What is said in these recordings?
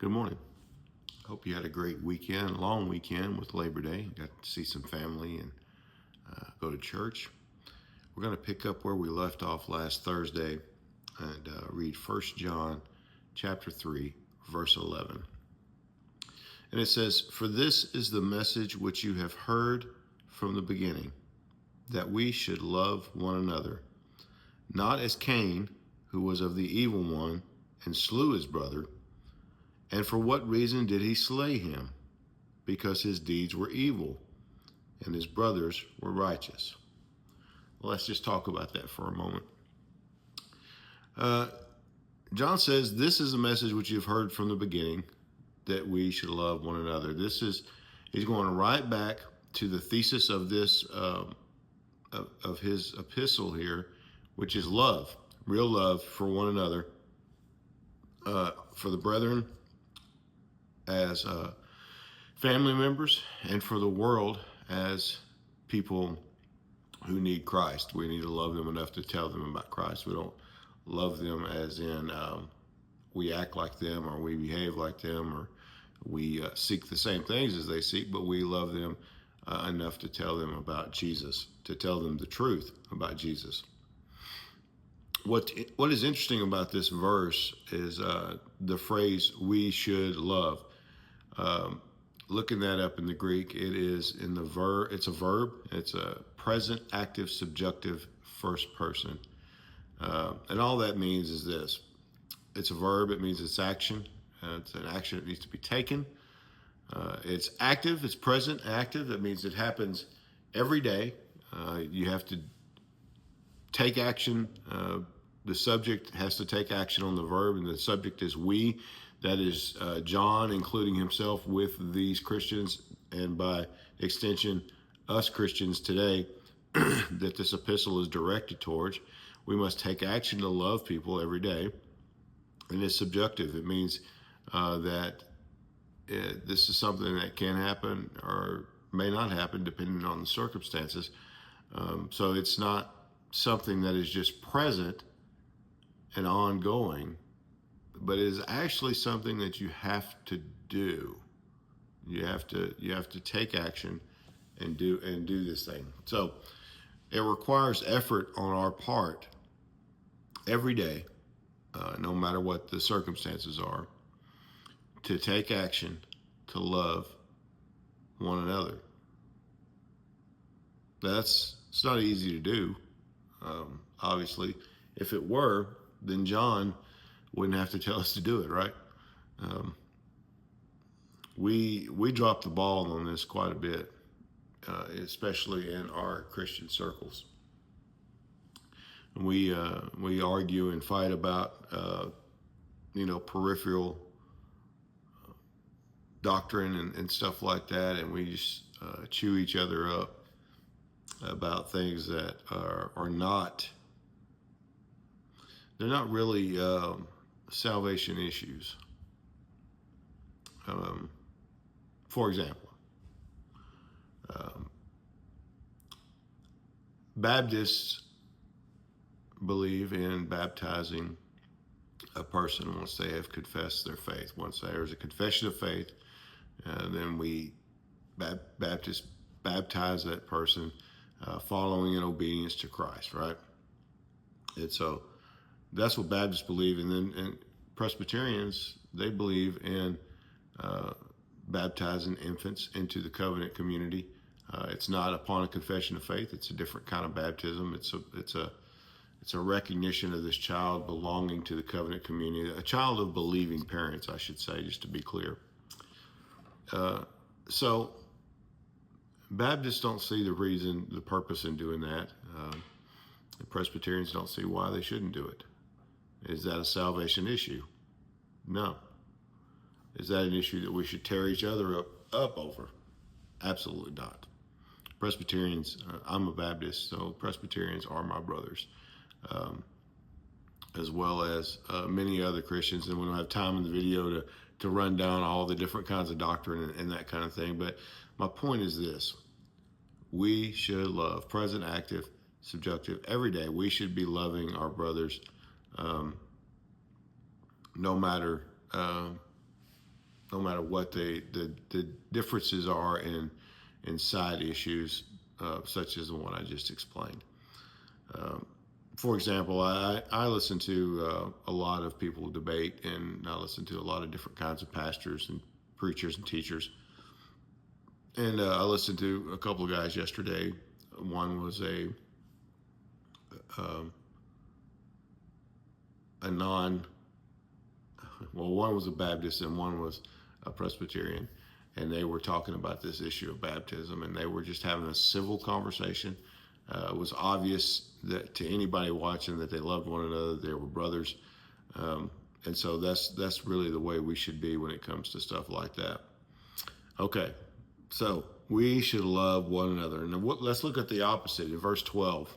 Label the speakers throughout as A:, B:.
A: Good morning. Hope you had a great weekend, long weekend with Labor Day. Got to see some family and go to church. We're going to pick up where we left off last Thursday and read 1 John chapter 3, verse 11. And it says, "For this is the message which you have heard from the beginning, that we should love one another, not as Cain, who was of the evil one and slew his brother. And for what reason did he slay him? Because his deeds were evil, and his brothers were righteous." Well, let's just talk about that for a moment. John says, "This is a message which you've heard from the beginning, that we should love one another." He's going right back to the thesis of this, of his epistle here, which is love, real love for one another, for the brethren as family members, and for the world as people who need Christ. We need to love them enough to tell them about Christ. We don't love them as in we act like them, or we behave like them, or we seek the same things as they seek, but we love them enough to tell them about Jesus, to tell them the truth about Jesus. What is interesting about this verse is the phrase "we should love." Looking that up in the Greek, it is in the verb. It's a verb. It's a present active subjunctive first person, and all that means is this: it's a verb. It means it's action. It's an action that needs to be taken. It's active. It's present active. That means it happens every day. You have to take action. The subject has to take action on the verb, and the subject is we. That is John, including himself with these Christians, and by extension, us Christians today, that this epistle is directed towards. We must take action to love people every day. And it's subjective. It means that this is something that can happen or may not happen depending on the circumstances. So it's not something that is just present and ongoing, but it is actually something that you have to do. You have to take action and do this thing. So it requires effort on our part every day, no matter what the circumstances are, to take action to love one another. It's not easy to do. Obviously, if it were, then John wouldn't have to tell us to do it, right? We drop the ball on this quite a bit, especially in our Christian circles. We argue and fight about peripheral doctrine and stuff like that, and we just chew each other up about things that are not. They're not really salvation issues. For example, Baptists believe in baptizing a person once they have confessed their faith. Once there's a confession of faith, then we Baptists baptize that person, following in obedience to Christ, right? And so that's what Baptists believe. And Presbyterians, they believe in baptizing infants into the covenant community. It's not upon a confession of faith. It's a different kind of baptism. It's a recognition of this child belonging to the covenant community, a child of believing parents, I should say, just to be clear. So Baptists don't see the purpose in doing that. The Presbyterians don't see why they shouldn't do it. Is that a salvation issue? No. Is that an issue that we should tear each other up over? Absolutely not. Presbyterians, I'm a Baptist, so Presbyterians are my brothers, as well as many other Christians. And we don't have time in the video to run down all the different kinds of doctrine and that kind of thing. But my point is this: we should love, present, active, subjunctive, every day. We should be loving our brothers, no matter no matter what the differences are in side issues, such as the one I just explained. Um, for example, I listen to a lot of people debate, and I listen to a lot of different kinds of pastors and preachers and teachers. And I listened to a couple of guys yesterday. One was um, a non, well, one was a Baptist and one was a Presbyterian, and they were talking about this issue of baptism, and they were just having a civil conversation. It was obvious that to anybody watching that they loved one another, they were brothers, and so that's really the way we should be when it comes to stuff like that. Okay, so we should love one another, and let's look at the opposite in verse 12.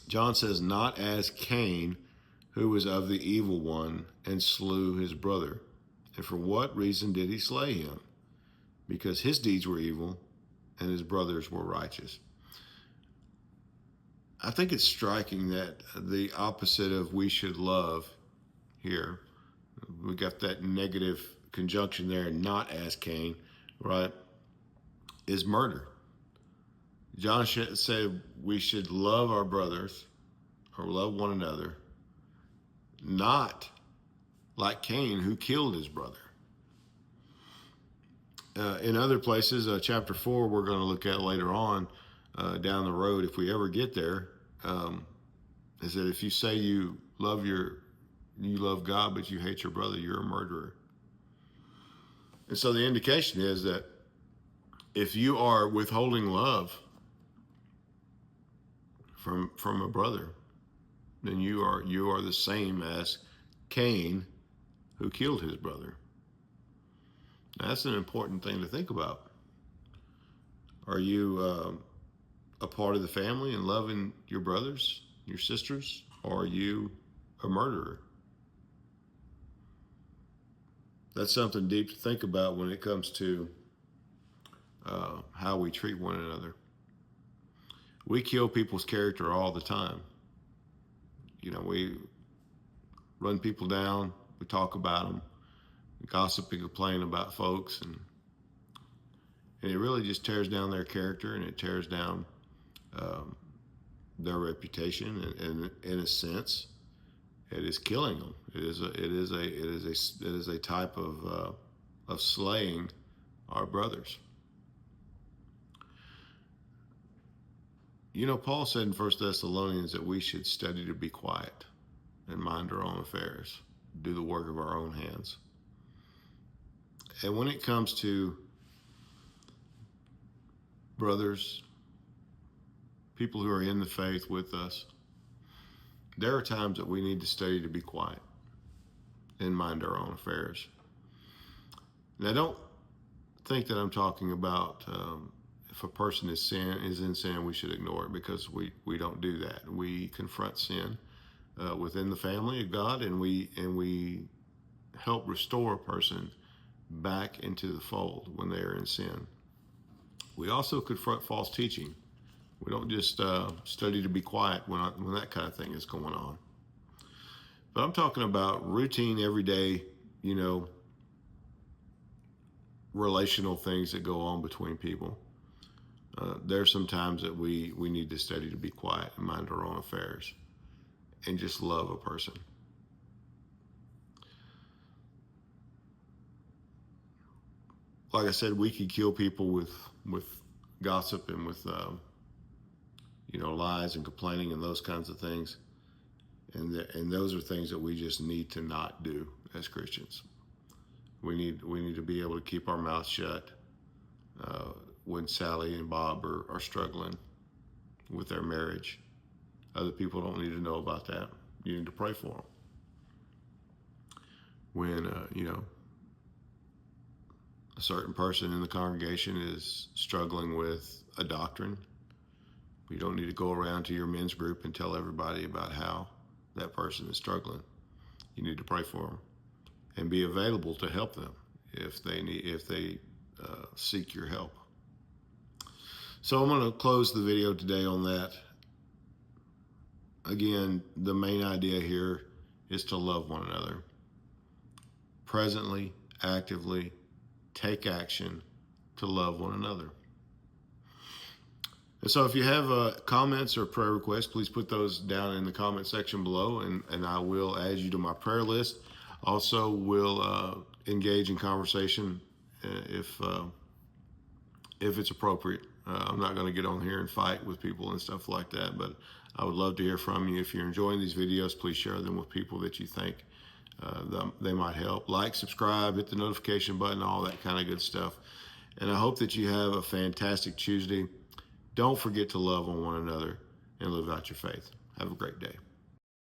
A: John says, "Not as Cain, who was of the evil one and slew his brother. And for what reason did he slay him? Because his deeds were evil and his brothers were righteous." I think it's striking that the opposite of we should love here, we got that negative conjunction there, not as Cain, right, is murder. John said we should love our brothers or love one another, not like Cain, who killed his brother. In other places, chapter 4, we're going to look at later on down the road, if we ever get there, is that if you say you love God, but you hate your brother, you're a murderer. And so the indication is that if you are withholding love from a brother, then you are the same as Cain, who killed his brother. Now, that's an important thing to think about. Are you a part of the family and loving your brothers, your sisters, or are you a murderer? That's something deep to think about when it comes to how we treat one another. We kill people's character all the time. We run people down, we talk about them, we gossip and complain about folks, and it really just tears down their character, and it tears down their reputation, and in a sense, it is killing them. It is a type of slaying our brothers. Paul said in 1 Thessalonians that we should study to be quiet and mind our own affairs, do the work of our own hands. And when it comes to brothers, people who are in the faith with us, there are times that we need to study to be quiet and mind our own affairs. Now, don't think that I'm talking about if a person is in sin, we should ignore it, because we don't do that. We confront sin within the family of God, and we help restore a person back into the fold when they are in sin. We also confront false teaching. We don't just study to be quiet when that kind of thing is going on. But I'm talking about routine, everyday, relational things that go on between people. There's some times that we need to study to be quiet and mind our own affairs and just love a person. Like I said, we could kill people with gossip and with lies and complaining and those kinds of things, and those are things that we just need to not do as Christians. We need to be able to keep our mouth shut when Sally and Bob are struggling with their marriage. Other people don't need to know about that. You need to pray for them. When a certain person in the congregation is struggling with a doctrine, you don't need to go around to your men's group and tell everybody about how that person is struggling. You need to pray for them and be available to help them if they seek your help. So I'm going to close the video today on that. Again, the main idea here is to love one another presently, actively take action to love one another. And so if you have comments or prayer requests, please put those down in the comment section below, and I will add you to my prayer list. Also, will engage in conversation if it's appropriate. I'm not going to get on here and fight with people and stuff like that, but I would love to hear from you. If you're enjoying these videos, please share them with people that you think they might help. Like, subscribe, hit the notification button, all that kind of good stuff. And I hope that you have a fantastic Tuesday. Don't forget to love on one another and live out your faith. Have a great day.